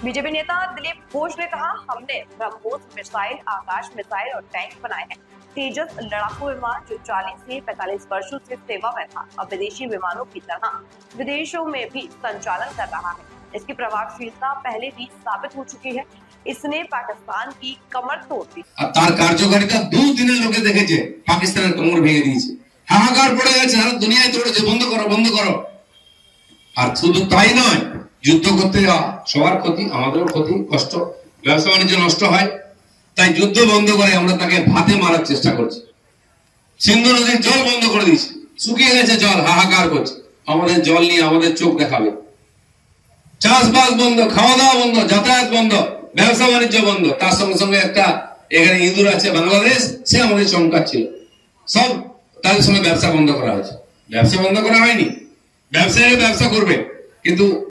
BJP नेता दिलीप घोष ने कहा, हमने ब्रह्मोस मिसाइल, आकाश मिसाइल और टैंक बनाए हैं। तेजस लड़ाकू विमान जो 40 से 45 वर्षों से सेवा में था, अब विदेशी विमानों की तरह विदेशों में भी संचालन कर रहा है। इसकी प्रभावशीलता पहले भी साबित हो चुकी है। इसने पाकिस्तान की कमर तोड़ दी। তার কার্যকারিতা দুদিনের লোকে দেখেছে, পাকিস্তানের কোমর ভেঙে দিয়েছে। হাহাকার পড়ে গেছে, সারা দুনিয়ায় চড়েছে, বন্ধ করো বন্ধ করো। আর শুধু তাই নয়, যুদ্ধ করতে যাওয়া সবার ক্ষতি, আমাদেরও ক্ষতি, কষ্ট, ব্যবসা বাণিজ্য নষ্ট হয়। তাই যুদ্ধ বন্ধ করে আমরা তাকে ভাতে মারার চেষ্টা করছি। সিন্ধু নদীর জল বন্ধ করে দিয়েছি, শুকিয়ে গেছে জল, হাহাকার করছে। আমাদের জল নিয়ে আমাদের চোখ দেখাবে। চাষবাস বন্ধ, খাওয়া দাওয়া বন্ধ, যাতায়াত বন্ধ, ব্যবসা বাণিজ্য বন্ধ। তার সঙ্গে সঙ্গে একটা এখানে ইঁদুর আছে বাংলাদেশ, সে আমাদের চমকাচ্ছিল। সব তাদের সঙ্গে ব্যবসা বন্ধ করা হয়েছে। ব্যবসা বন্ধ করা হয়নি, ব্যবসায়ীরা ব্যবসা করবে, কিন্তু